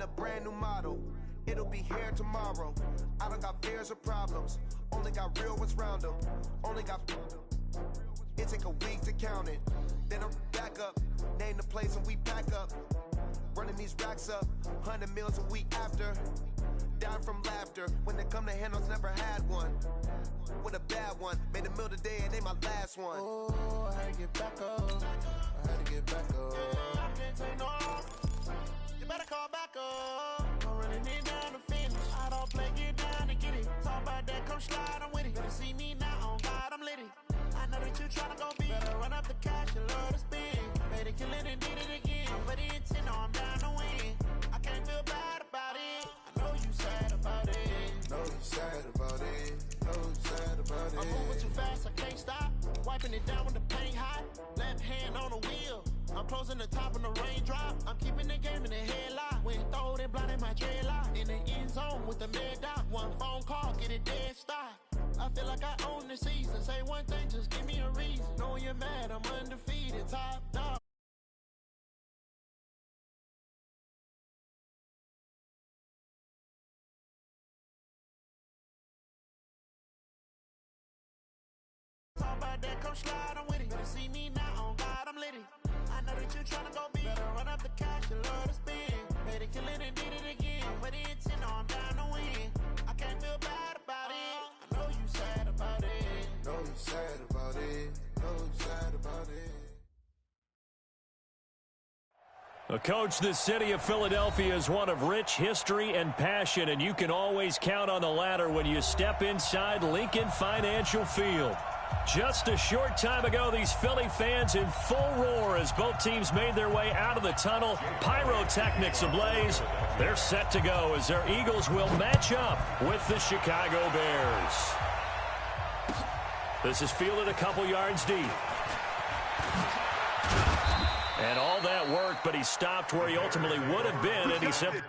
a brand new model. It'll be here tomorrow. I don't got fears or problems. Only got real ones round them. Only got... It take a week to count it. Then I'm back up. Name the place and we pack up. Running these racks up. 100 meals a week after. Dying from laughter. When they come to handles, never had one. With a bad one. Made a meal today and ain't my last one. Oh, I had to get back up. I had to get back up. Yeah, I can't take no. You better call back up. I'm running it down to finish. I don't play, get down and get it. Talk about that, come slide, I'm with it. Better see me now, on God, I'm lit it. I know that you tryna go big. Better run up the cash and love to spend. Made it, kill it, and did it again. But the intent, no, I'm down to win. I can't feel bad about it. I know you sad about it. Know you sad about it. Know you sad about it. I'm moving too fast, I can't stop. Wiping it down when the paint hot. Left hand on the wheel. I'm closing the top when the raindrop. I'm keeping the game in the headlock. When throwed and blinded my dreadlock. In the end zone with the mad dot. One phone call, get it dead stop. I feel like I own the season. Say one thing, just give me a reason. Knowing you're mad, I'm undefeated. Top dog. Talk about that, come slide, I'm with it. Better see me now, on God, I'm lit it. I know that you tryna go big. Better run up the cash and love to spend. Made it, kill it, and did it again. But the intent, no, I'm down to win. I can't feel bad about it. I know you sad about it. Know you sad about it. Know you sad about it. Coach, the city of Philadelphia is one of rich history and passion, and you can always count on the latter when you step inside Lincoln Financial Field. Just a short time ago, these Philly fans in full roar as both teams made their way out of the tunnel. Pyrotechnics ablaze. They're set to go as their Eagles will match up with the Chicago Bears. This is fielded a couple yards deep. And all that worked, but he stopped where he ultimately would have been, and he simply...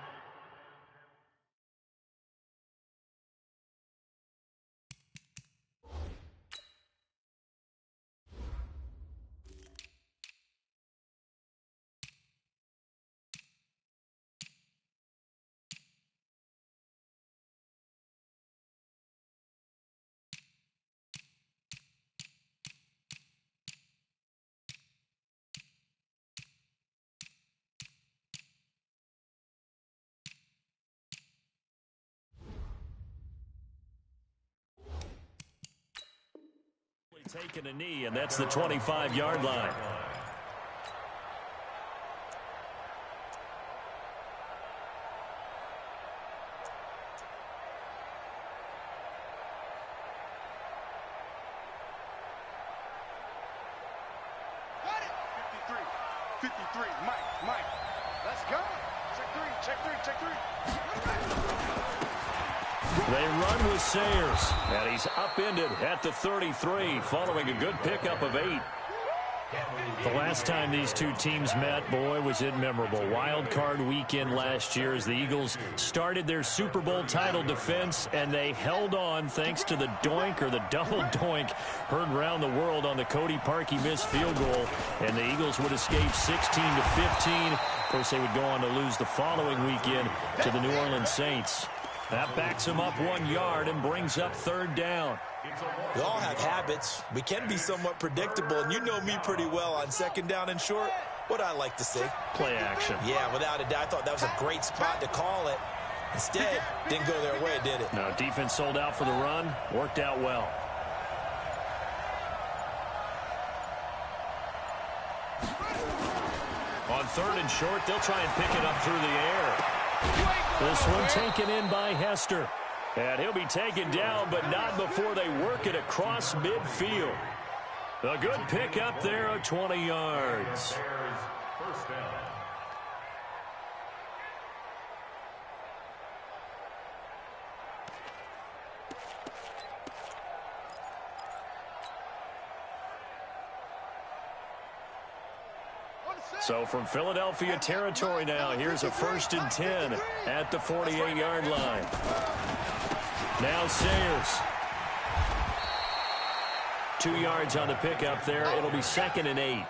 taking a knee, and that's the 25-yard line. Got it. 53, Mike, let's go. Check three. They run with Sayers, and he's upended at the 33 following a good pickup of 8. The last time these two teams met, boy, was it memorable. Wild card weekend last year as the Eagles started their Super Bowl title defense, and they held on thanks to the doink or the double doink heard around the world on the Cody Parkey missed field goal, and the Eagles would escape 16-15. Of course, they would go on to lose the following weekend to the New Orleans Saints. That backs him up 1 yard and brings up third down. We all have habits. We can be somewhat predictable, and you know me pretty well on second down and short. What I like to say? Play action. Yeah, without a doubt. I thought that was a great spot to call it. Instead, didn't go their way, did it? No, defense sold out for the run. Worked out well. On third and short, they'll try and pick it up through the air. This one taken in by Hester. And he'll be taken down, but not before they work it across midfield. A good pickup there of 20 yards. First down. So from Philadelphia territory now, here's a 1st and 10 at the 48-yard line. Now Sayers. 2 yards on the pickup there. It'll be 2nd and 8.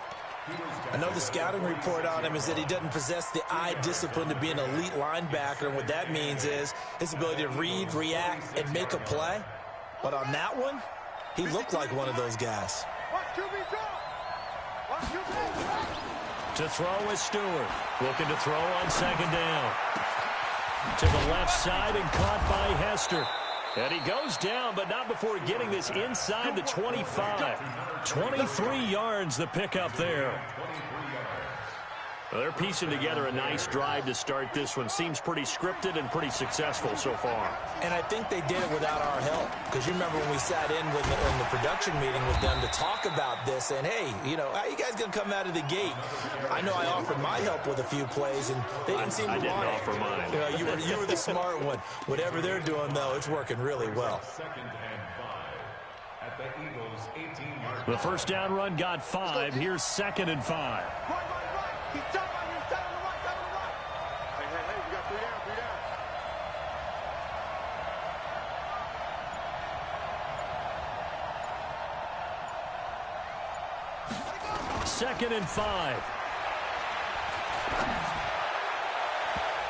I know the scouting report on him is that he doesn't possess the eye discipline to be an elite linebacker, and what that means is his ability to read, react, and make a play. But on that one, he looked like one of those guys. To throw is Stewart. Looking to throw on second down. To the left side and caught by Hester. And he goes down, but not before getting this inside the 25. 23 yards the pickup there. Well, they're piecing together a nice drive to start this one. Seems pretty scripted and pretty successful so far. And I think they did it without our help. Because you remember when we sat in the production meeting with them to talk about this, and hey, you know, how you guys going to come out of the gate? I know I offered my help with a few plays, and they didn't seem to want it. I didn't offer mine. You know, you were the smart one. Whatever they're doing, though, it's working really well. The first down run got 5. Here's 2nd and 5. Keep down on your down on the right, down on the right. Hey, we got 3 down, 3 down. 2nd and 5.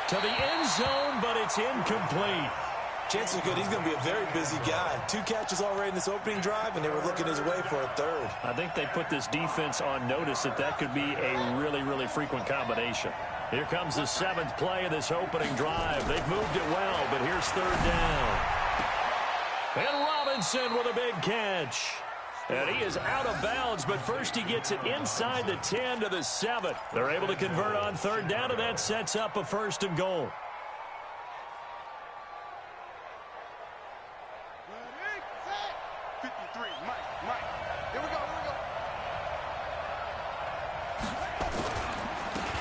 To the end zone, but it's incomplete. Chances are good he's going to be a very busy guy. 2 catches already in this opening drive, and they were looking his way for a 3rd. I think they put this defense on notice that could be a really, really frequent combination. Here comes the 7th play of this opening drive. They've moved it well, but here's 3rd down. And Robinson with a big catch. And he is out of bounds, but first he gets it inside the 10 to the 7. They're able to convert on 3rd down, and that sets up a 1st and goal.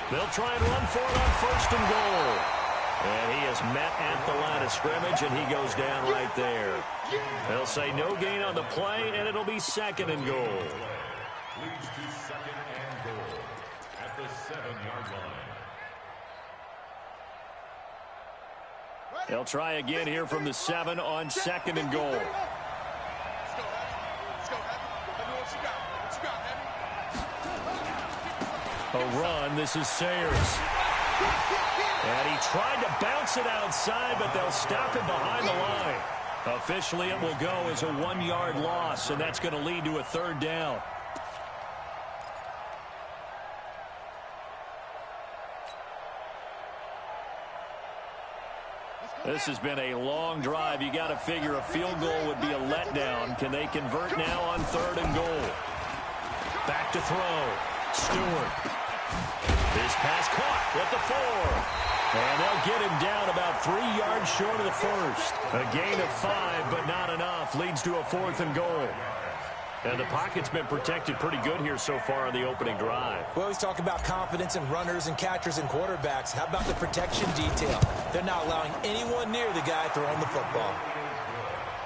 They'll try and run for it on 1st and goal. And he is met at the line of scrimmage, and he goes down right there. They'll say no gain on the play, and it'll be 2nd and goal. Leads to 2nd and goal at the 7-yard line. They'll try again here from the 7 on 2nd and goal. Let's go, Heavy. Let me know what you got. What you got, Heavy? A run. This is Sayers. And he tried to bounce it outside, but they'll stop him behind the line. Officially, it will go as a 1-yard loss, and that's going to lead to a 3rd down. This has been a long drive. You got to figure a field goal would be a letdown. Can they convert now on 3rd and goal? Back to throw. Stewart. His pass caught at the 4. And they'll get him down about 3 yards short of the 1st. A gain of 5, but not enough. Leads to a 4th and goal. And the pocket's been protected pretty good here so far on the opening drive. We always talk about confidence in runners and catchers and quarterbacks. How about the protection detail? They're not allowing anyone near the guy throwing the football.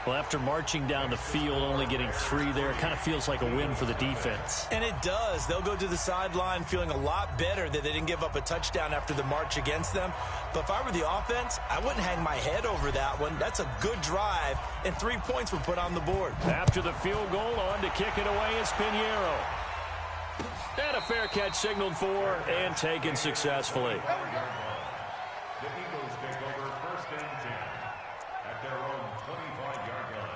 Well, after marching down the field, only getting 3 there, it kind of feels like a win for the defense. And it does. They'll go to the sideline feeling a lot better that they didn't give up a touchdown after the march against them. But if I were the offense, I wouldn't hang my head over that one. That's a good drive, and 3 points were put on the board. After the field goal, on to kick it away is Pinheiro. And a fair catch signaled for and taken successfully. The Eagles take over 1st and 10 at their own 25-yard line.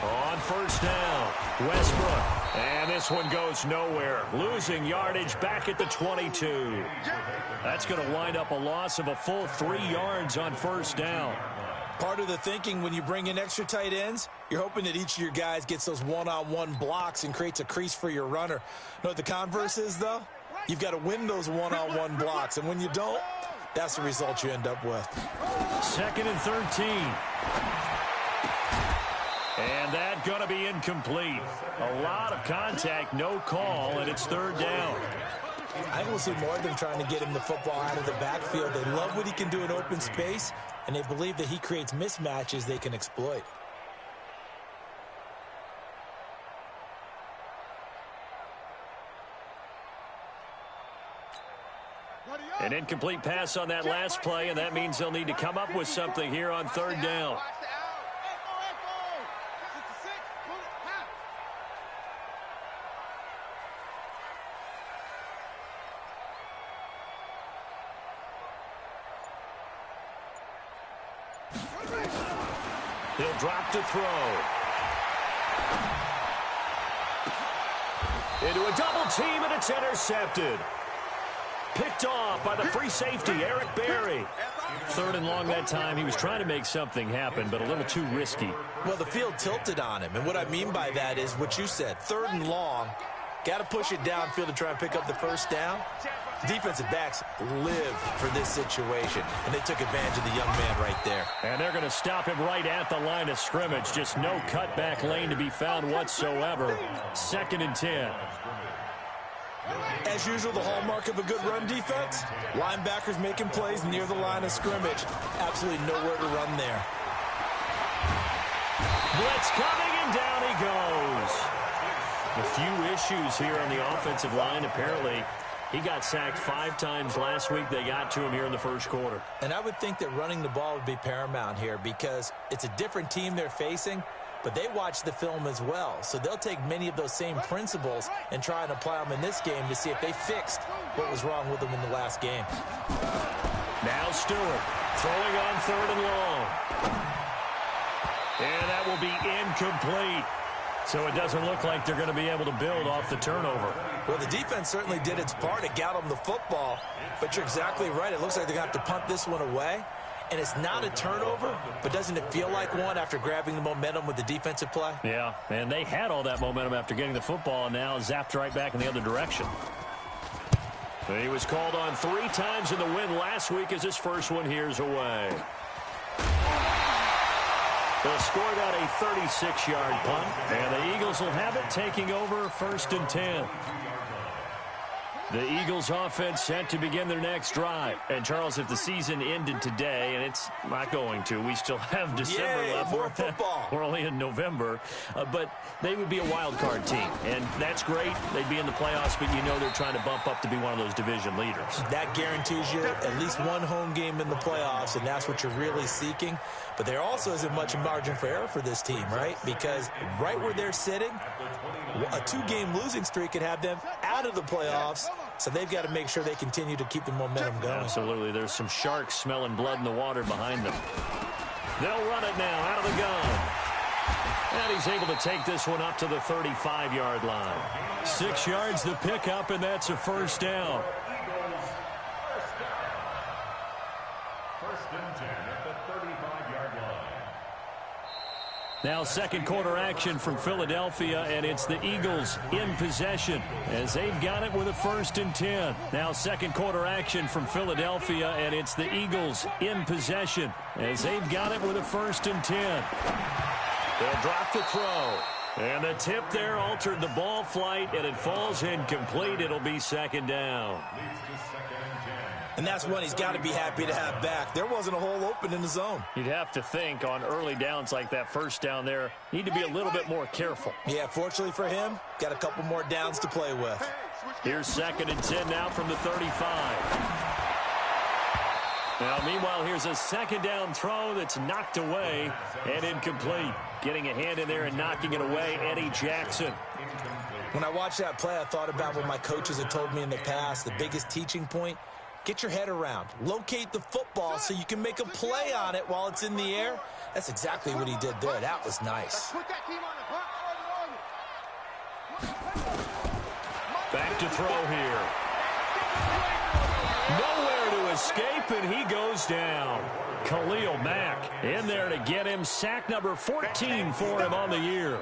On 1st down, Westbrook. And this one goes nowhere. Losing yardage back at the 22. That's going to wind up a loss of a full 3 yards on 1st down. Part of the thinking when you bring in extra tight ends, you're hoping that each of your guys gets those one-on-one blocks and creates a crease for your runner. You know what the converse is, though? You've got to win those one-on-one blocks, and when you don't, that's the result you end up with. 2nd and 13. And that going to be incomplete. A lot of contact, no call, and it's 3rd down. I will see more of them trying to get him the football out of the backfield. They love what he can do in open space, and they believe that he creates mismatches they can exploit. An incomplete pass on that last play, and that means they'll need to come up with something here on 3rd down. He'll drop to throw. Into a double team, and it's intercepted. Picked off by the free safety, Eric Berry. 3rd and long that time. He was trying to make something happen, but a little too risky. Well, the field tilted on him, and what I mean by that is what you said. 3rd and long, got to push it downfield to try and pick up the 1st down. Defensive backs live for this situation, and they took advantage of the young man right there. And they're going to stop him right at the line of scrimmage. Just no cutback lane to be found whatsoever. 2nd and 10. As usual, the hallmark of a good run defense, linebackers making plays near the line of scrimmage. Absolutely nowhere to run there. Blitz coming, and down he goes. A few issues here on the offensive line. Apparently, he got sacked 5 times last week. They got to him here in the 1st quarter. And I would think that running the ball would be paramount here because it's a different team they're facing, but they watch the film as well. So they'll take many of those same principles and try and apply them in this game to see if they fixed what was wrong with them in the last game. Now Stewart throwing on 3rd and long. And that will be incomplete. So it doesn't look like they're going to be able to build off the turnover. Well, the defense certainly did its part. It got them the football. But you're exactly right. It looks like they're going to have to punt this one away. And it's not a turnover, but doesn't it feel like one after grabbing the momentum with the defensive play? Yeah, and they had all that momentum after getting the football and now zapped right back in the other direction. He was called on 3 times in the win last week as his first one here's away. They'll score out a 36-yard punt, and the Eagles will have it taking over 1st and 10. The Eagles offense set to begin their next drive. And, Charles, if the season ended today, and it's not going to, we still have December left. More football. We're only in November. But they would be a wild card team. And that's great. They'd be in the playoffs, but you know they're trying to bump up to be one of those division leaders. That guarantees you at least one home game in the playoffs, and that's what you're really seeking. But there also isn't much margin for error for this team, right? Because right where they're sitting, a 2-game losing streak could have them out of the playoffs. So they've got to make sure they continue to keep the momentum going. Absolutely. There's some sharks smelling blood in the water behind them. They'll run it now out of the gun. And he's able to take this one up to the 35-yard line. 6 yards the pickup, and that's a 1st down. First and 10 at the 35-yard line. Now 2nd quarter action from Philadelphia, and it's the Eagles in possession as they've got it with a 1st and 10. Now 2nd quarter action from Philadelphia, and it's the Eagles in possession as they've got it with a 1st and 10. They'll drop the throw. And the tip there altered the ball flight, and it falls incomplete. It'll be 2nd down. And that's one he's got to be happy to have back. There wasn't a hole open in the zone. You'd have to think on early downs like that 1st down there, need to be a little bit more careful. Yeah, fortunately for him, got a couple more downs to play with. Here's 2nd and 10 now from the 35. Now, meanwhile, here's a 2nd down throw that's knocked away and incomplete. Getting a hand in there and knocking it away, Eddie Jackson. When I watched that play, I thought about what my coaches had told me in the past. The biggest teaching point, get your head around. Locate the football so you can make a play on it while it's in the air. That's exactly what he did there. That was nice. Back to throw here. Nowhere to escape, and he goes down. Khalil Mack in there to get him. Sack number 14 for him on the year.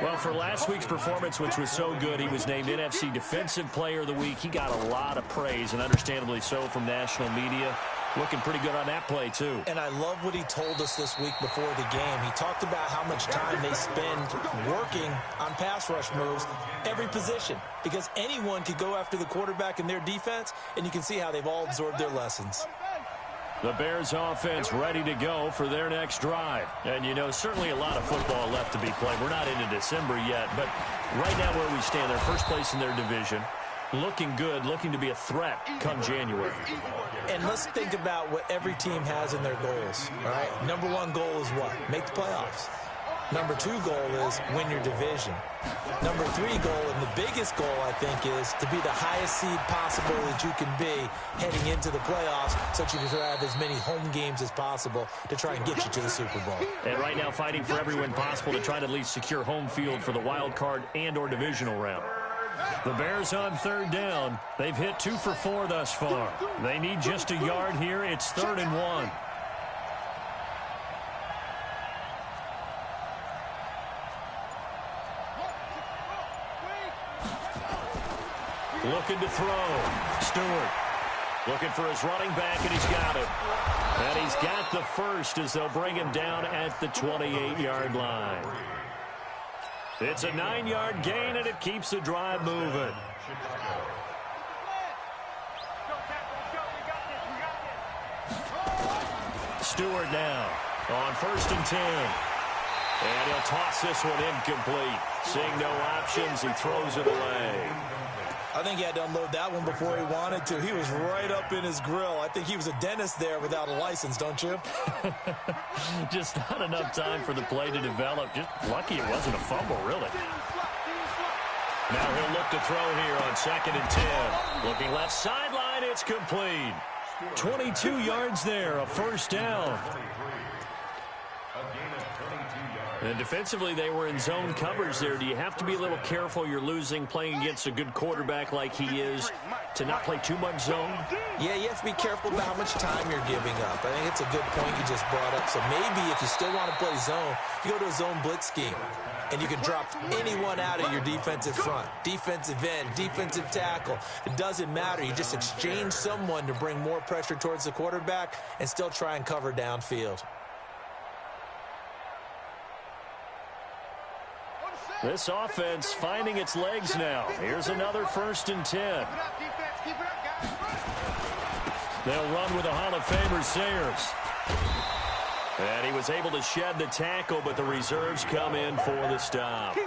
Well, for last week's performance, which was so good, he was named NFC Defensive Player of the Week. He got a lot of praise, and understandably so, from national media. looking pretty good on that play, too. And I love what he told us this week before the game. He talked about how much time they spend working on pass rush moves, every position, because anyone could go after the quarterback in their defense, and you can see how they've all absorbed their lessons. The Bears offense ready to go for their next drive. And, you know, certainly a lot of football left to be played. We're not into December yet, but right now where we stand, they're first place in their division. Looking good, looking to be a threat come January. And let's think about what every team has in their goals, all right? Number one goal is what? Make the playoffs. Number two goal is win your division. Number three goal, and the biggest goal, I think, is to be the highest seed possible that you can be heading into the playoffs so that you can have as many home games as possible to try and get you to the Super Bowl. And right now fighting for every win possible to try to at least secure home field for the wild card and or divisional round. The Bears on third down. They've hit 2 for 4 thus far. They need just a yard here. It's 3rd and 1. Looking to throw. Stewart looking for his running back, and he's got it. And he's got the first as they'll bring him down at the 28-yard line. It's a 9-yard gain, and it keeps the drive moving. Stewart now on 1st and 10. And he'll toss this one incomplete. Seeing no options, he throws it away. I think he had to unload that one before he wanted to. He was right up in his grill. I think he was a dentist there without a license, don't you? Just not enough time for the play to develop. Just lucky it wasn't a fumble, really. Now he'll look to throw here on 2nd and 10. Looking left sideline, it's complete. 22 yards there, a first down. And defensively, they were in zone coverage there. Do you have to be a little careful? You're losing, playing against a good quarterback like he is, to not play too much zone? Yeah, you have to be careful about how much time you're giving up. I think it's a good point you just brought up. So maybe if you still want to play zone, you go to a zone blitz scheme. And you can drop anyone out of your defensive front, defensive end, defensive tackle. It doesn't matter. You just exchange someone to bring more pressure towards the quarterback and still try and cover downfield. This offense finding its legs now. Here's another 1st and 10. They'll run with a Hall of Famer, Sayers. And he was able to shed the tackle, but the reserves come in for the stop.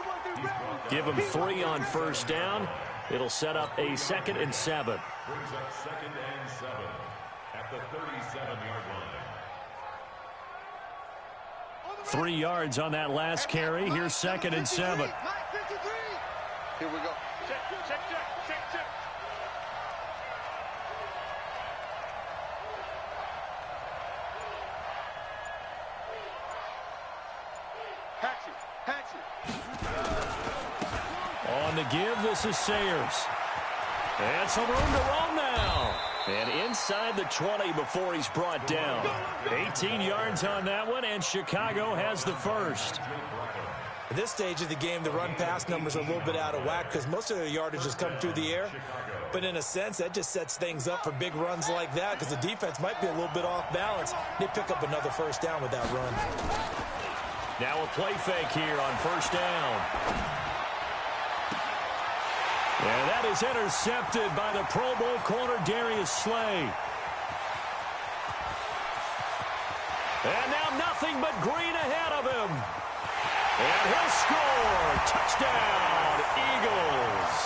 Give him 3 on 1st down. It'll set up a 2nd and 7. Brings up 2nd and 7 at the 37-yard line. 3 yards on that last carry. Here's 2nd and 7. Here we go. Check. Hatch it. On the give, this is Sayers. And some room to run now. And inside the 20 before he's brought down. 18 yards on that one, and Chicago has the first. At this stage of the game, the run-pass numbers are a little bit out of whack because most of their yardage has come through the air. But in a sense, that just sets things up for big runs like that because the defense might be a little bit off balance. They pick up another first down with that run. Now a play fake here on 1st down. And that is intercepted by the Pro Bowl corner, Darius Slay. And now nothing but green ahead of him. And he'll score. Touchdown, Eagles.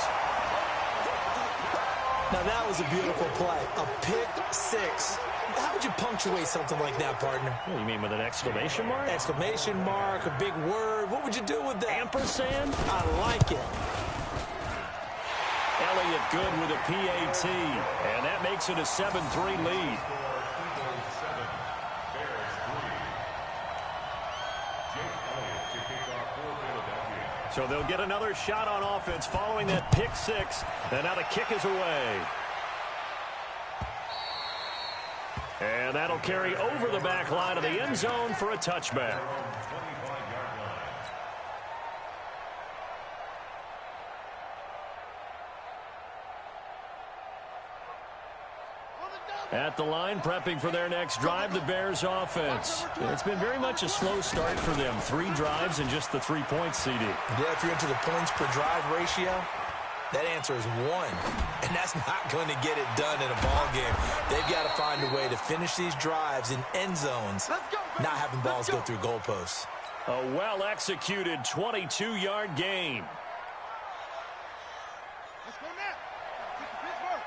Now that was a beautiful play. A pick 6. How would you punctuate something like that, partner? What do you mean, with an exclamation mark? Exclamation mark, a big word. What would you do with that? Ampersand? I like it. Elliott good with a PAT. And that makes it a 7-3 lead. So they'll get another shot on offense following that pick 6. And now the kick is away. And that'll carry over the back line of the end zone for a touchback. At the line, prepping for their next drive, the Bears offense. It's been very much a slow start for them. 3 drives and just the 3 points, CD. Yeah, if you're into the points per drive ratio, that answer is 1. And that's not going to get it done in a ball game. They've got to find a way to finish these drives in end zones, not having balls go through goalposts. A well-executed 22-yard gain. Let's go now. Pittsburgh.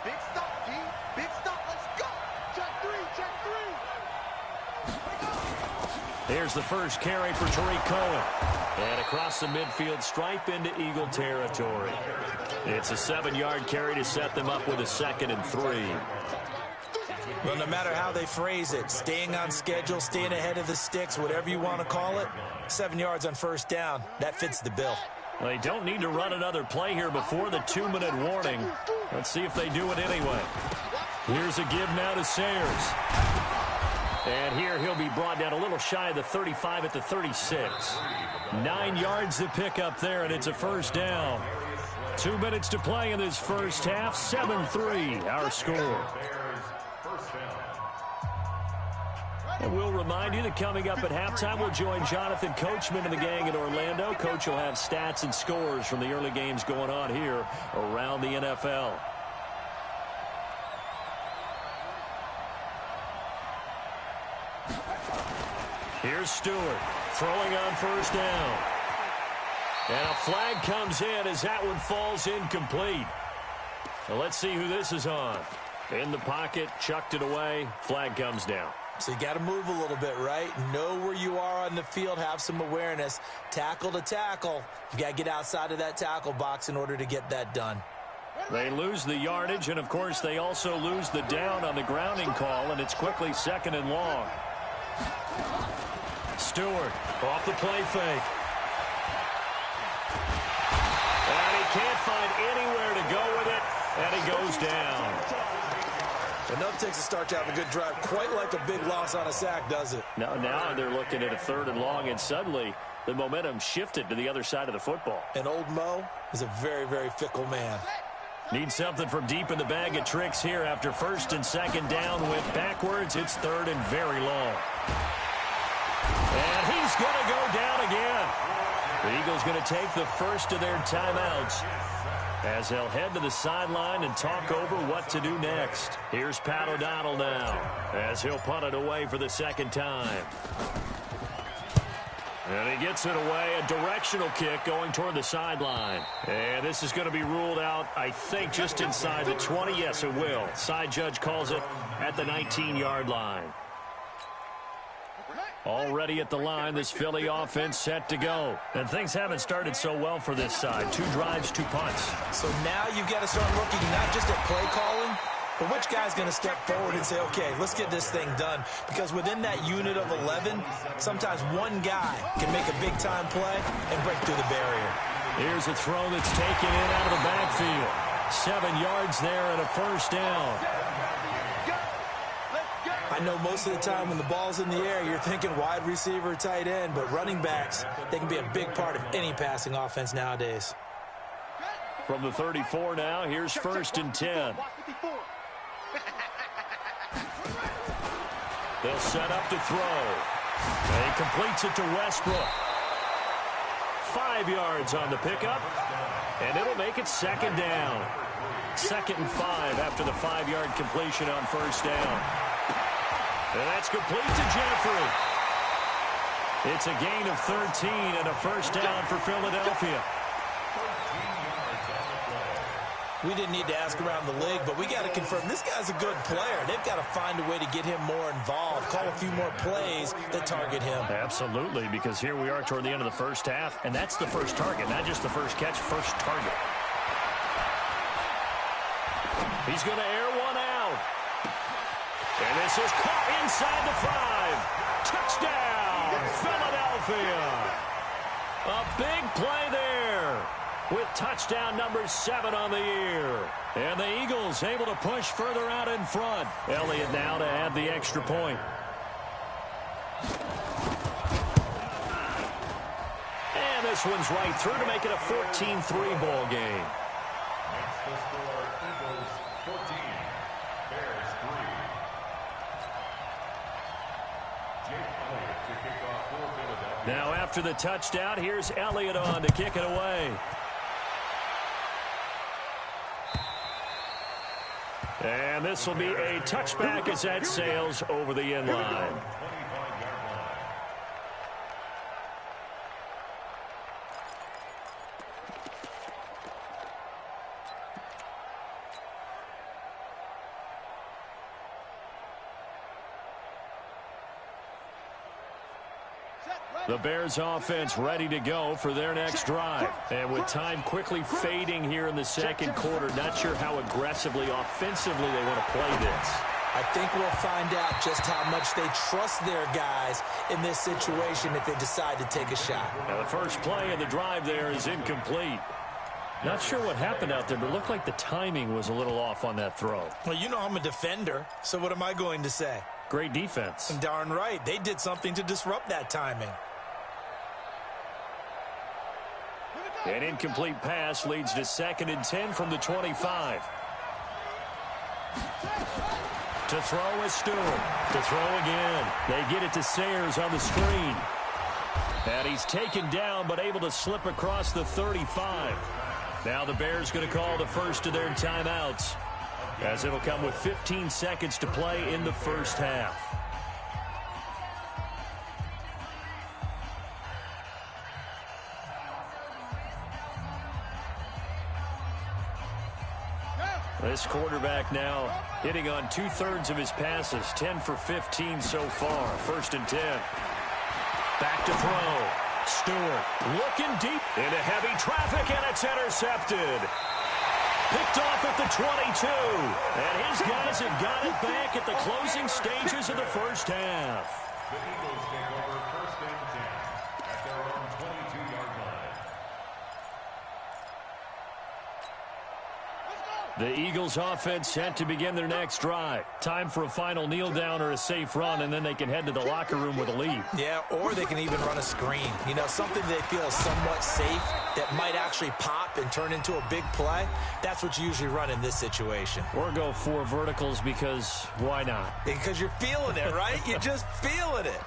Big stop, D. Big stop. Let's go. Check 3. Check 3. Here's the first carry for Tariq Cohen. And across the midfield stripe into Eagle territory. It's a 7-yard carry to set them up with a 2nd and 3. Well, no matter how they phrase it, staying on schedule, staying ahead of the sticks, whatever you want to call it, 7 yards on first down, that fits the bill. They don't need to run another play here before the 2-minute warning. Let's see if they do it anyway. Here's a give now to Sayers. And here he'll be brought down a little shy of the 35 at the 36. 9 yards to pick up there, and it's a first down. 2 minutes to play in this first half. 7-3, our score. And we'll remind you that coming up at halftime, we'll join Jonathan Coachman and the gang in Orlando. Coach will have stats and scores from the early games going on here around the NFL. Here's Stewart throwing on first down. And a flag comes in as that one falls incomplete. So let's see who this is on. In the pocket, chucked it away, flag comes down. So you got to move a little bit, right? Know where you are on the field, have some awareness. Tackle to tackle. You got to get outside of that tackle box in order to get that done. They lose the yardage, and of course they also lose the down on the grounding call, and it's quickly 2nd and long. Stewart off the play fake. And he can't find anywhere to go with it, and he goes down. Enough takes a start to have a good drive. Quite like a big loss on a sack, does it? Now they're looking at a 3rd and long, and suddenly the momentum shifted to the other side of the football. And old Mo is a very, very fickle man. Need something from deep in the bag of tricks here after 1st and 2nd down. Went backwards. It's 3rd and very long. And he's going to go down again. The Eagles going to take the first of their timeouts as they'll head to the sideline and talk over what to do next. Here's Pat O'Donnell now as he'll punt it away for the 2nd time. And he gets it away, a directional kick going toward the sideline. And this is going to be ruled out, I think, just inside the 20. Yes, it will. Side judge calls it at the 19-yard line. Already at the line, this Philly offense set to go. And things haven't started so well for this side. 2 drives, 2 punts. So now you've got to start looking not just at play calling, but which guy's going to step forward and say, okay, let's get this thing done. Because within that unit of 11, sometimes one guy can make a big-time play and break through the barrier. Here's a throw that's taken in out of the backfield. 7 yards there and a first down. I know most of the time when the ball's in the air, you're thinking wide receiver, tight end, but running backs, they can be a big part of any passing offense nowadays. From the 34 now, here's 1st and 10. They'll set up to throw. And he completes it to Westbrook. 5 yards on the pickup, and it'll make it 2nd down. 2nd and 5 after the 5-yard completion on first down. And that's complete to Jeffrey. It's a gain of 13 and a first down for Philadelphia. We didn't need to ask around the league, but we got to confirm this guy's a good player. They've got to find a way to get him more involved, call a few more plays that target him. Absolutely, because here we are toward the end of the first half, and that's the first target, not just the first catch, first target. He's going to air one out. And this is caught inside the 5. Touchdown, Philadelphia. A big play there with touchdown number 7 on the year. And the Eagles able to push further out in front. Elliott now to add the extra point. And this one's right through to make it a 14-3 ball game. Makes the score Eagles 14, Bears 3. Now after the touchdown, here's Elliott on to kick it away. And this will be a touchback as that sails over the end line. The Bears offense ready to go for their next drive. And with time quickly fading here in the second quarter, not sure how aggressively, offensively they want to play this. I think we'll find out just how much they trust their guys in this situation if they decide to take a shot. Now the first play of the drive there is incomplete. Not sure what happened out there, but it looked like the timing was a little off on that throw. Well, you know I'm a defender, so what am I going to say? Great defense. And darn right, they did something to disrupt that timing. An incomplete pass leads to 2nd and 10 from the 25. To throw is Stewart. To throw again. They get it to Sayers on the screen. And he's taken down but able to slip across the 35. Now the Bears going to call the first of their timeouts, as it'll come with 15 seconds to play in the first half. This quarterback now hitting on 2/3 of his passes, 10 for 15 so far. 1st and 10. Back to throw. Stewart looking deep into heavy traffic, and it's intercepted. Picked off at the 22. And his guys have got it back at the closing stages of the first half. The Eagles take over 1st and 10 at their own 22-yard line. The Eagles offense set to begin their next drive. Time for a final kneel down or a safe run, and then they can head to the locker room with a lead. Yeah, or they can even run a screen. You know, something they feel is somewhat safe that might actually pop and turn into a big play. That's what you usually run in this situation. Or go 4 verticals because why not? Because you're feeling it, right? You're just feeling it.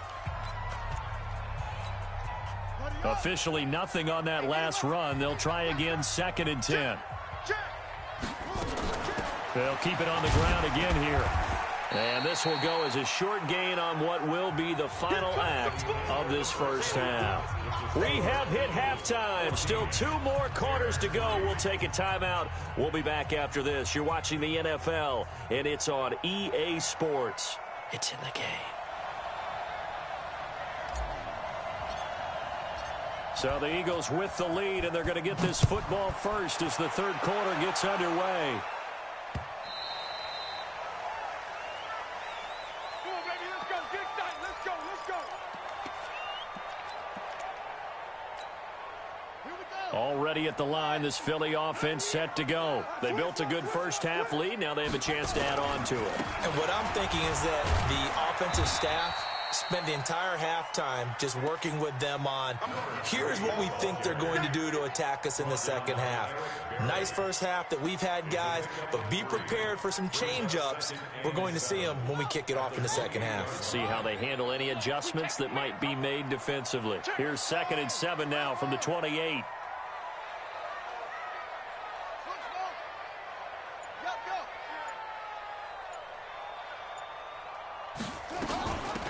Officially nothing on that last run. They'll try again, 2nd and 10. They'll keep it on the ground again here. And this will go as a short gain on what will be the final act of this first half. We have hit halftime. Still 2 more quarters to go. We'll take a timeout. We'll be back after this. You're watching the NFL, and it's on EA Sports. It's in the game. So the Eagles with the lead, and they're going to get this football first as the third quarter gets underway. Already at the line, this Philly offense set to go. They built a good first half lead. Now they have a chance to add on to it. And what I'm thinking is that the offensive staff spent the entire halftime just working with them on, here's what we think they're going to do to attack us in the second half. Nice first half that we've had, guys, but be prepared for some change-ups. We're going to see them when we kick it off in the second half. See how they handle any adjustments that might be made defensively. Here's 2nd and 7 now from the 28.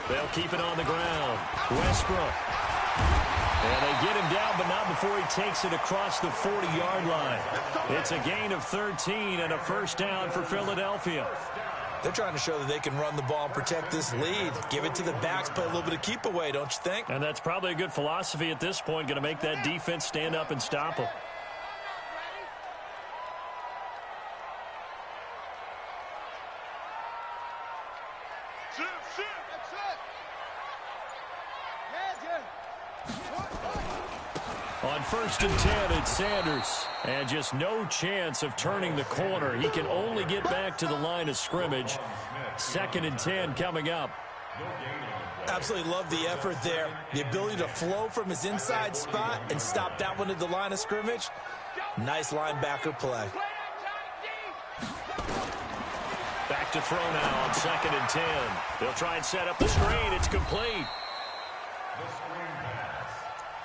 They'll keep it on the ground. Westbrook. And they get him down, but not before he takes it across the 40-yard line. It's a gain of 13 and a first down for Philadelphia. They're trying to show that they can run the ball and protect this lead. Give it to the backs, play a little bit of keep away, don't you think? And that's probably a good philosophy at this point, going to make that defense stand up and stop them. On 1st and 10, it's Sanders. And just no chance of turning the corner. He can only get back to the line of scrimmage. 2nd and 10 coming up. Absolutely love the effort there. The ability to flow from his inside spot and stop that one at the line of scrimmage. Nice linebacker play. Back to throw now on 2nd and 10. They'll try and set up the screen. It's complete. The screen pass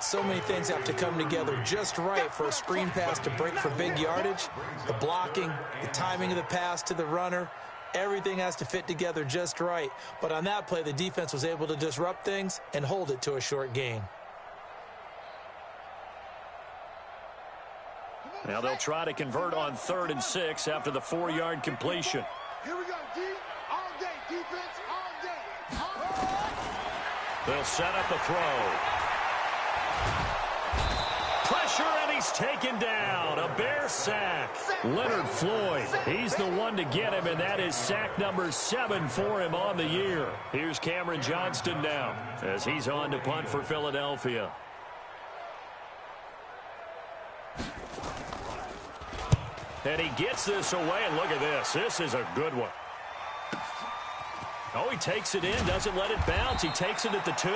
So many things have to come together just right for a screen pass to break for big yardage. The blocking, the timing of the pass to the runner, everything has to fit together just right. But on that play, the defense was able to disrupt things and hold it to a short gain. Now they'll try to convert on 3rd and 6 after the 4-yard completion. Here we go, D. All day. Defense, all day. All day. They'll set up a throw. Pressure, and he's taken down. A Bear sack. Leonard Floyd, he's the one to get him, and that is sack number 7 for him on the year. Here's Cameron Johnston now as he's on to punt for Philadelphia. And he gets this away, and look at this. This is a good one. Oh, he takes it in, doesn't let it bounce. He takes it at the 2.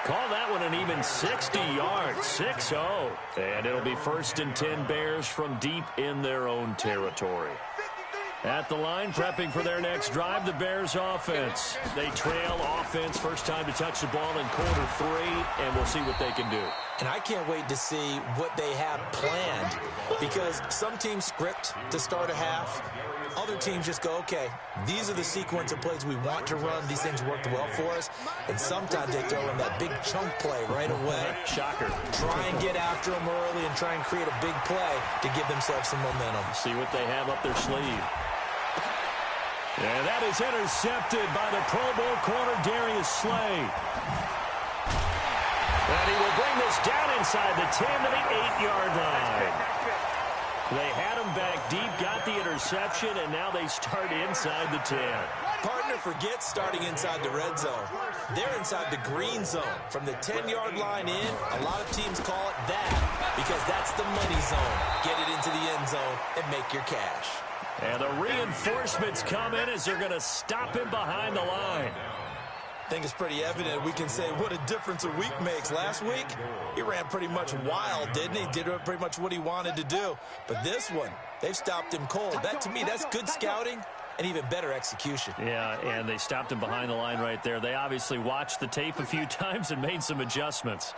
Call that one an even 60 yards, 6-0. And it'll be 1st and 10 Bears from deep in their own territory. At the line, prepping for their next drive, the Bears offense. They trail offense, first time to touch the ball in quarter 3, and we'll see what they can do. And I can't wait to see what they have planned, because some teams script to start a half. Other teams just go, okay, these are the sequence of plays we want to run. These things worked well for us. And sometimes they throw in that big chunk play right away. Shocker. Try and get after them early and try and create a big play to give themselves some momentum. See what they have up their sleeve. And that is intercepted by the Pro Bowl corner, Darius Slay. And he will bring this down inside the 10 to the 8-yard line. They had him back deep, got the interception, and now they start inside the 10. Partner forgets starting inside the red zone. They're inside the green zone. From the 10-yard line in, a lot of teams call it that because that's the money zone. Get it into the end zone and make your cash. And the reinforcements come in as they're going to stop him behind the line. I think it's pretty evident. We can say what a difference a week makes. Last week, he ran pretty much wild, didn't he? Did pretty much what he wanted to do. But this one, they've stopped him cold. That, to me, that's good scouting and even better execution. Yeah, and they stopped him behind the line right there. They obviously watched the tape a few times and made some adjustments.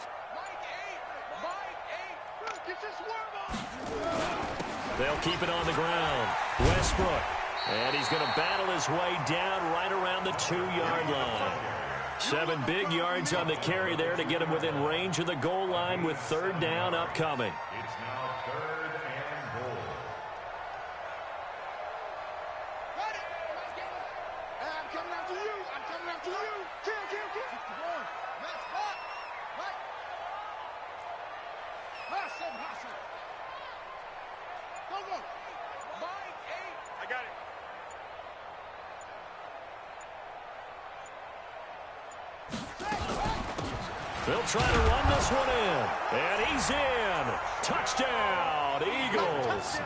They'll keep it on the ground. Westbrook. And he's going to battle his way down right around the 2-yard line. 7 big yards on the carry there to get him within range of the goal line with 3rd down upcoming. It's now 3rd and goal. I'm coming after you. I'm coming after you. Kill. Nice spot. Right. Hustle. Go. Mike, 8. I got it. They'll try to run this one in. And he's in. Touchdown, Eagles.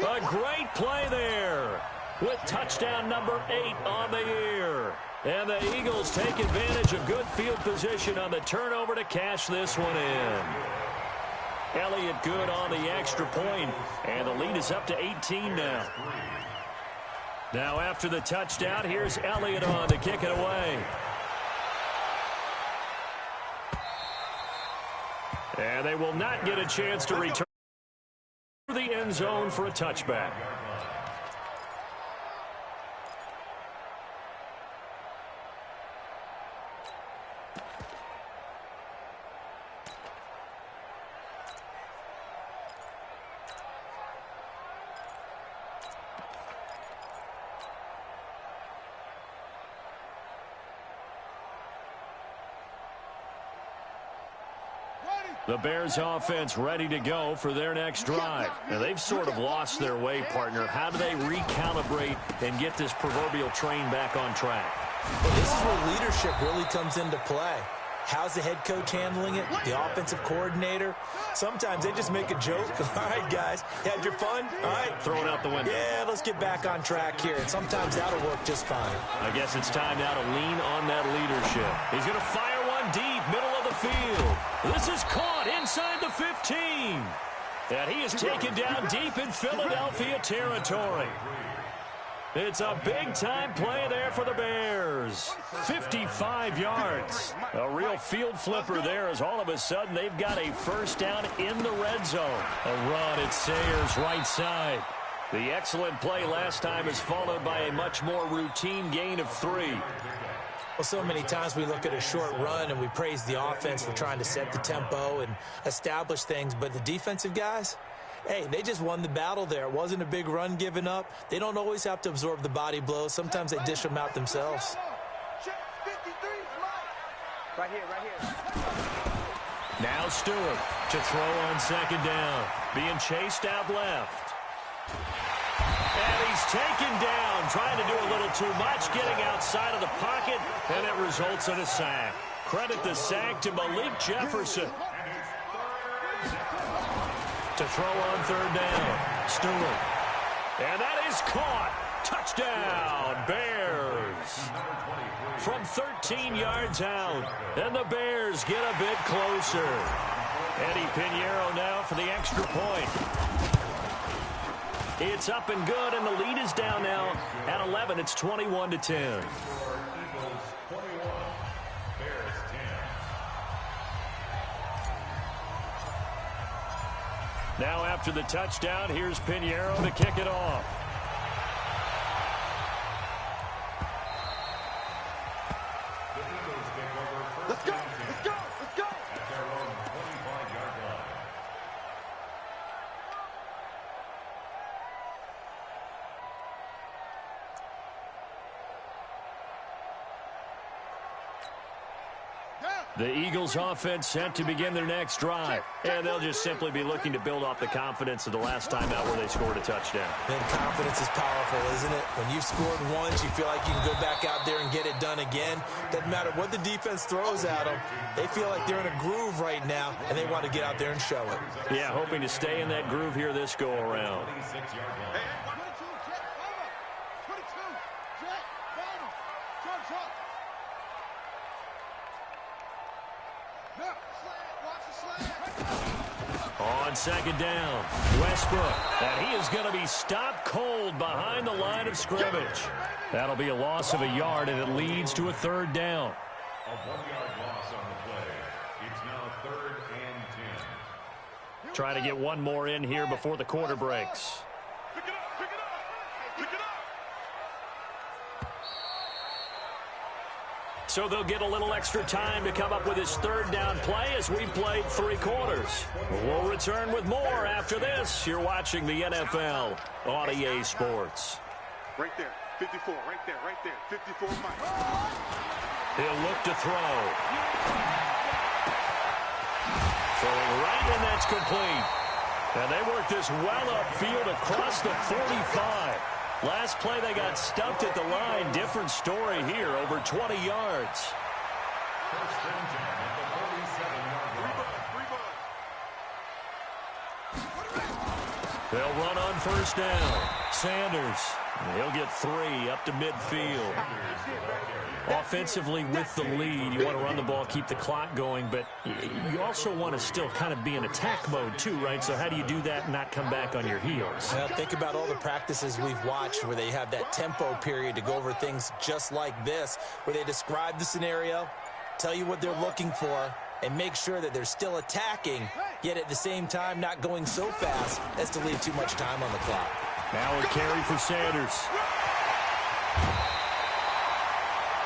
A great play there with touchdown number 8 on the year. And the Eagles take advantage of good field position on the turnover to cash this one in. Elliott good on the extra point, and the lead is up to 18 now. Now after the touchdown, here's Elliott on to kick it away. And they will not get a chance to return to the end zone for a touchback. The Bears offense ready to go for their next drive. Now, they've sort of lost their way, partner. How do they recalibrate and get this proverbial train back on track? Well, this is where leadership really comes into play. How's the head coach handling it? The offensive coordinator? Sometimes they just make a joke. All right, guys, had your fun? All right. Throw it out the window. Yeah, let's get back on track here. And sometimes that'll work just fine. I guess it's time now to lean on that leadership. He's going to fire one deep, middle of the field. This is caught inside the 15. And he is taken down deep in Philadelphia territory. It's a big-time play there for the Bears. 55 yards. A real field flipper there as all of a sudden they've got a first down in the red zone. A run at Sayers' right side. The excellent play last time is followed by a much more routine gain of 3. Well, so many times we look at a short run and we praise the offense for trying to set the tempo and establish things, but the defensive guys, hey, they just won the battle there. It wasn't a big run given up. They don't always have to absorb the body blows. Sometimes they dish them out themselves. Right here, right here. Now Stewart to throw on second down. Being chased out left. And he's taken down, trying to do a little too much, getting outside of the pocket, and it results in a sack. Credit the sack to Malik Jefferson. To throw on third down, Stewart. And that is caught. Touchdown, Bears. From 13 yards out, and the Bears get a bit closer. Eddie Pinheiro now for the extra point. It's up and good, and the lead is down now at 11. It's 21-10. Now after the touchdown, here's Pinheiro to kick it off. Let's go, let's go, let's go. At their own 25-yard line. The Eagles offense set to begin their next drive. And they'll just simply be looking to build off the confidence of the last time out where they scored a touchdown. Then confidence is powerful, isn't it? When you've scored once, you feel like you can go back out there and get it done again. Doesn't matter what the defense throws at them. They feel like they're in a groove right now, and they want to get out there and show it. Yeah, hoping to stay in that groove here this go-around. 26-yard line. 22, Jet, final. Truck. Now, watch the slant. On second down, Westbrook. And he is going to be stopped cold behind the line of scrimmage. That'll be a loss of a yard, and it leads to a third down. A 1-yard loss on the play. It's now 3rd and 10. Try to get one more in here before the quarter breaks. Pick it up, pick it up, pick it up. So they'll get a little extra time to come up with his third down play as we've played 3 quarters. We'll return with more after this. You're watching the NFL on EA Sports. Right there, 54, right there, 54 Mike. He'll look to throw. Throwing right, and that's complete. And they work this well upfield across the 45. Last play, they got stuffed at the line. Different story here, over 20 yards. First and 10 at the 47-yard line. They'll run on first down. Sanders, he'll get 3 up to midfield. Offensively with the lead, you want to run the ball, keep the clock going, but you also want to still kind of be in attack mode too, right? So how do you do that and not come back on your heels? Well, think about all the practices we've watched where they have that tempo period to go over things just like this, where they describe the scenario, tell you what they're looking for, and make sure that they're still attacking, yet at the same time not going so fast as to leave too much time on the clock. Now a carry for Sanders.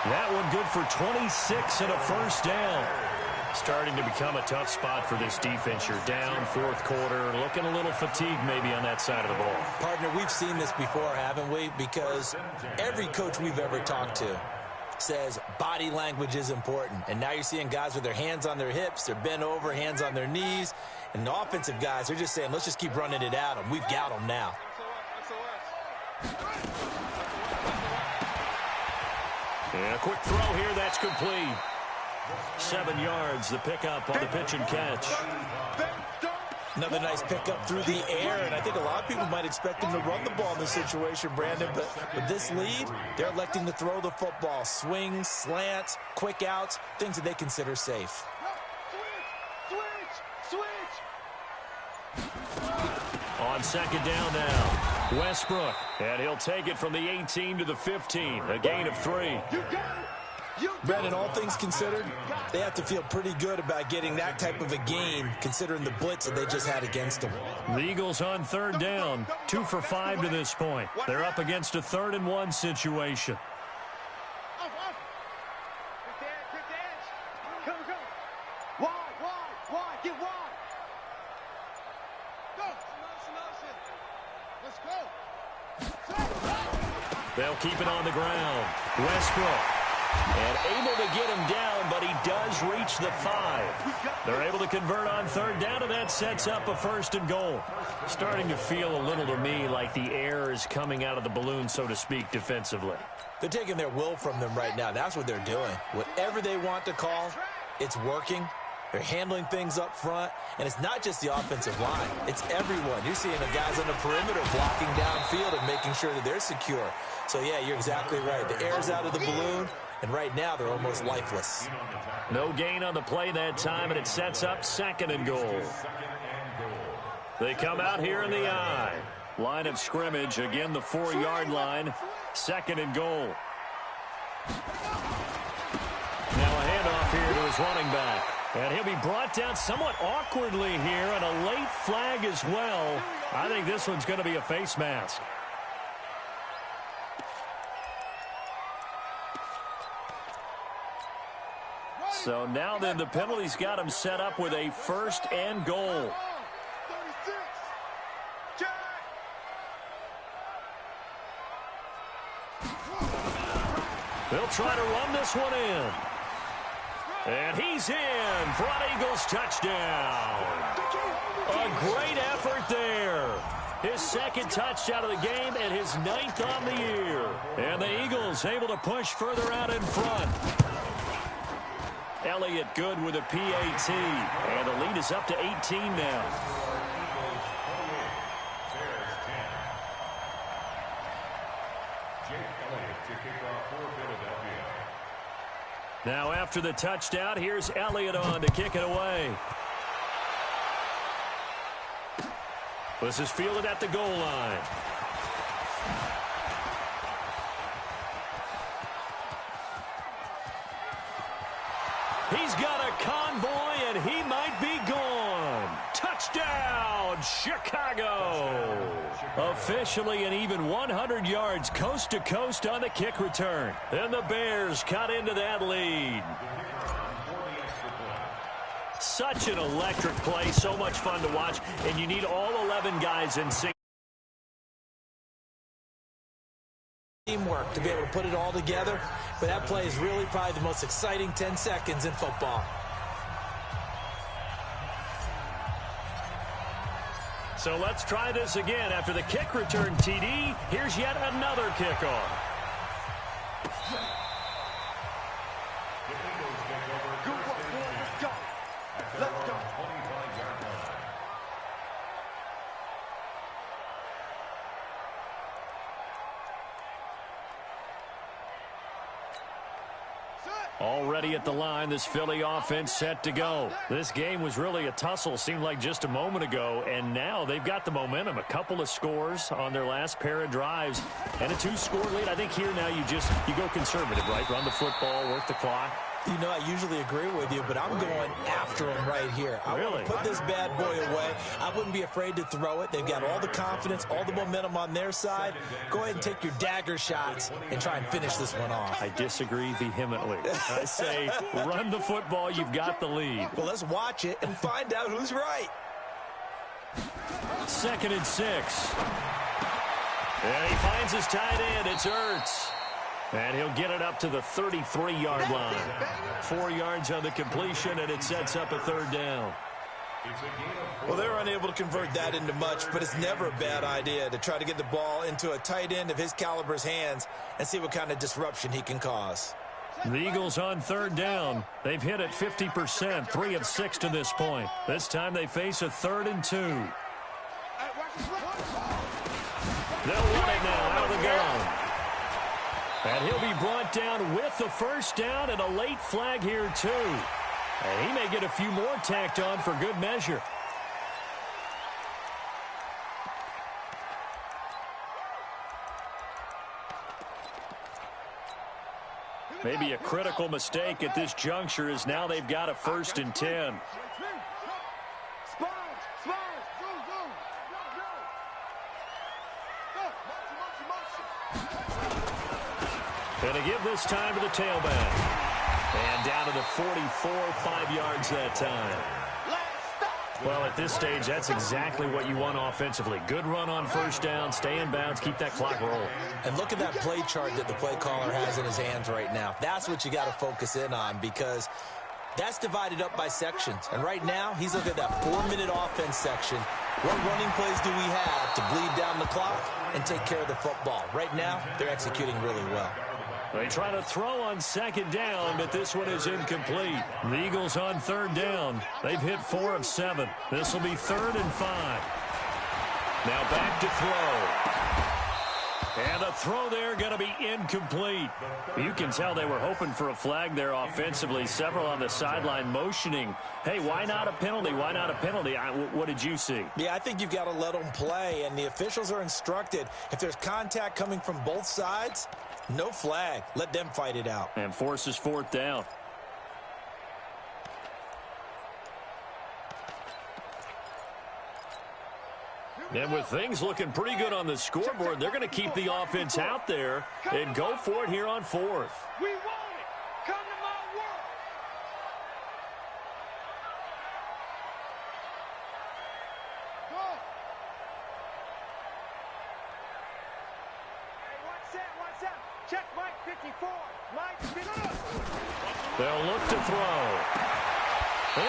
That one good for 26 and a first down. Starting to become a tough spot for this defense. You're down 4th quarter, looking a little fatigued maybe on that side of the ball. Partner, we've seen this before, haven't we? Because every coach we've ever talked to says body language is important. And now you're seeing guys with their hands on their hips, they're bent over, hands on their knees. And the offensive guys, they're just saying, let's just keep running it at them. We've got them now. And a quick throw here, that's complete. 7 yards, the pickup on the pitch and catch. Another nice pickup through the air, and I think a lot of people might expect him to run the ball in this situation, Brandon, but with this lead, they're electing to throw the football. Swings, slants, quick outs, things that they consider safe. Switch! On second down now. Westbrook, and he'll take it from the 18 to the 15, a gain of 3. Brandon, all things considered, they have to feel pretty good about getting that type of a gain, considering the blitz that they just had against them. The Eagles on 3rd down, 2 for 5 to this point. They're up against a 3rd-and-1 situation. They'll keep it on the ground. Westbrook. And able to get him down, but he does reach the 5. They're able to convert on 3rd down, and that sets up a 1st and goal. Starting to feel a little to me like the air is coming out of the balloon, so to speak, defensively. They're taking their will from them right now. That's what they're doing. Whatever they want to call, it's working. They're handling things up front, and it's not just the offensive line. It's everyone. You're seeing the guys on the perimeter blocking downfield and making sure that they're secure. So, yeah, you're exactly right. The air's out of the balloon, and right now they're almost lifeless. No gain on the play that time, and it sets up 2nd and goal. They come out here in the I. Line of scrimmage, again the 4-yard line. 2nd and goal. Now a handoff here to his running back. And he'll be brought down somewhat awkwardly here, and a late flag as well. I think this one's going to be a face mask. So now then the penalty's got him set up with a 1st and goal. They'll try to run this one in. And he's in for an Eagles touchdown. A great effort there. His 2nd touchdown of the game and his 9th on the year. And the Eagles able to push further out in front. Elliott good with a PAT. And the lead is up to 18 now. Now after the touchdown, here's Elliott on to kick it away. This is fielded at the goal line. He's got a convoy, and he might be gone. Touchdown, Chicago. Officially an even 100 yards coast to coast on the kick return. And the Bears cut into that lead. Such an electric play, so much fun to watch, and you need all 11 guys in sync. Teamwork to be able to put it all together, but that play is really probably the most exciting 10 seconds in football. So let's try this again. After the kick return, TD, here's yet another kickoff. Let's go. Already at the line, this Philly offense set to go. This game was really a tussle, seemed like just a moment ago, and now they've got the momentum. A couple of scores on their last pair of drives, and a 2-score lead. I think here now you go conservative, right? Run the football, work the clock. You know, I usually agree with you, but I'm going after him right here. I want to put this bad boy away. I wouldn't be afraid to throw it. They've got all the confidence, all the momentum on their side. Go ahead and take your dagger shots and try and finish this one off. I disagree vehemently. I say run the football. You've got the lead. Well, let's watch it and find out who's right. 2nd and 6. And he finds his tight end. It's Ertz. And he'll get it up to the 33-yard line. 4 yards on the completion, and it sets up a 3rd down. Well, they're unable to convert that into much, but it's never a bad idea to try to get the ball into a tight end of his caliber's hands and see what kind of disruption he can cause. The Eagles on 3rd down. They've hit it 50%, 3 of 6 to this point. This time they face a 3rd and 2. They'll run it now out of the gun. And he'll be brought down with the 1st down and a late flag here, too. And he may get a few more tacked on for good measure. Maybe a critical mistake at this juncture is now they've got a 1st and 10. And to give this time to the tailback. And down to the 44, 5 yards that time. Well, at this stage, that's exactly what you want offensively. Good run on 1st down, stay in bounds, keep that clock rolling. And look at that play chart that the play caller has in his hands right now. That's what you got to focus in on, because that's divided up by sections. And right now, he's looking at that 4-minute offense section. What running plays do we have to bleed down the clock and take care of the football? Right now, they're executing really well. They try to throw on 2nd down, but this one is incomplete. The Eagles on 3rd down. They've hit 4 of 7. This will be 3rd and 5. Now back to throw. And the throw there going to be incomplete. You can tell they were hoping for a flag there offensively. Several on the sideline motioning. Hey, why not a penalty? Why not a penalty? What did you see? Yeah, I think you've got to let them play, and the officials are instructed. If there's contact coming from both sides, no flag. Let them fight it out. And forces 4th down. And with things looking pretty good on the scoreboard, they're going to keep the offense out there and go for it here on 4th. We want it. Come to my world. Go. Hey, what's that? Check Mike 54. Mike 54. They'll look to throw.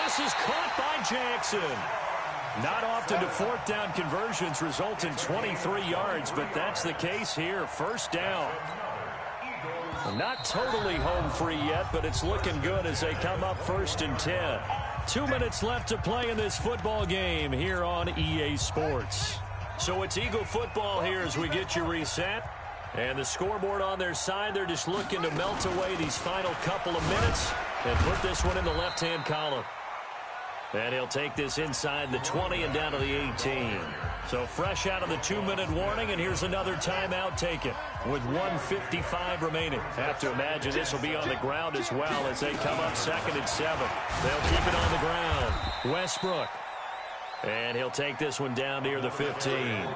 This is caught by Jackson. Not often do 4th down conversions result in 23 yards, but that's the case here. 1st down. Not totally home free yet, but it's looking good as they come up 1st and 10. 2 minutes left to play in this football game here on EA Sports. So it's Eagle football here as we get you reset. And the scoreboard on their side, they're just looking to melt away these final couple of minutes and put this one in the left-hand column. And he'll take this inside the 20 and down to the 18. So fresh out of the 2-minute warning, and here's another timeout taken with 1:55 remaining. Have to imagine this will be on the ground as well as they come up 2nd and 7. They'll keep it on the ground. Westbrook. And he'll take this one down near the 15.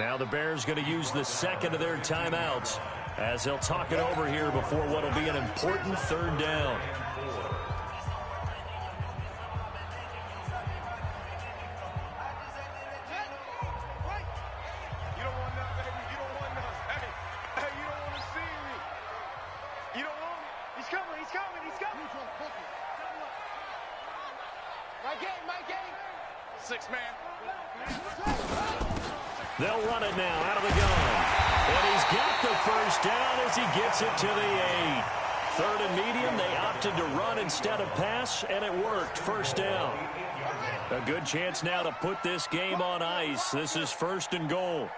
Now the Bears going to use the 2nd of their timeouts as they'll talk it over here before what will be an important 3rd down. They'll run it now out of the gun. And he's got the 1st down as he gets it to the 8. 3rd and medium, they opted to run instead of pass, and it worked. 1st down. A good chance now to put this game on ice. This is 1st and goal.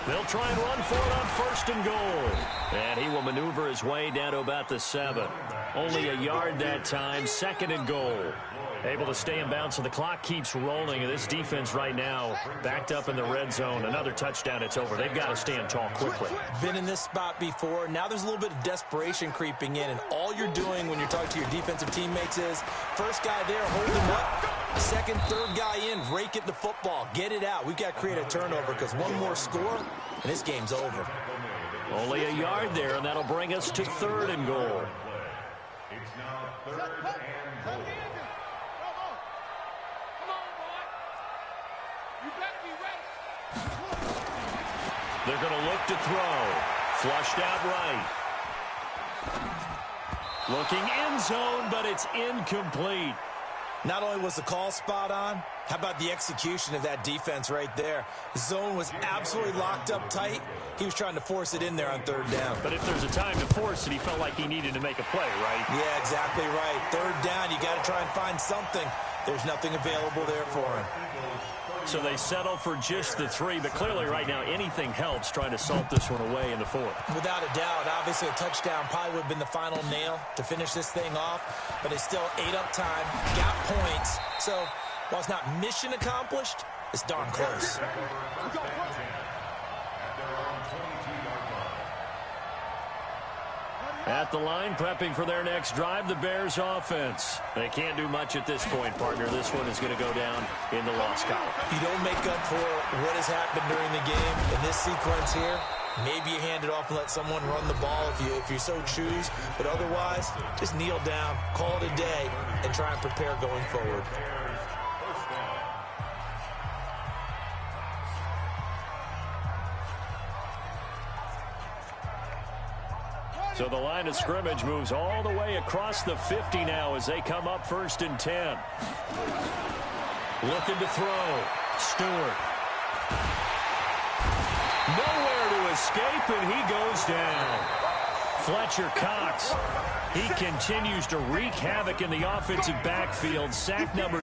They'll try and run for it on 1st and goal. And he will maneuver his way down to about the 7. Only a yard that time. 2nd and goal. Able to stay in bounds, so the clock keeps rolling. And this defense right now backed up in the red zone. Another touchdown, it's over. They've got to stand tall quickly. Been in this spot before. Now there's a little bit of desperation creeping in. And all you're doing when you're talking to your defensive teammates is, first guy there, hold him up. 2nd, 3rd guy in, rake at the football. Get it out. We've got to create a turnover because one more score, and this game's over. Only a yard there, and that'll bring us to 3rd and goal. It's now 3rd and goal. They're going to look to throw. Flushed out right. Looking end zone, but it's incomplete. Not only was the call spot on, how about the execution of that defense right there? The zone was absolutely locked up tight. He was trying to force it in there on 3rd down. But if there's a time to force it, he felt like he needed to make a play, right? Yeah, exactly right. 3rd down, you got to try and find something. There's nothing available there for him. So they settle for just the 3, but clearly right now anything helps trying to salt this one away in the 4th. Without a doubt, obviously a touchdown probably would have been the final nail to finish this thing off, but it's still 8 up time, got points. So while it's not mission accomplished, it's darn close. At the line, prepping for their next drive, the Bears offense. They can't do much at this point, partner. This one is going to go down in the loss column. You don't make up for what has happened during the game. In this sequence here, maybe you hand it off and let someone run the ball if you so choose. But otherwise, just kneel down, call it a day, and try and prepare going forward. So the line of scrimmage moves all the way across the 50 now as they come up 1st and 10. Looking to throw. Stewart. Nowhere to escape, and he goes down. Fletcher Cox. He continues to wreak havoc in the offensive backfield. Sack number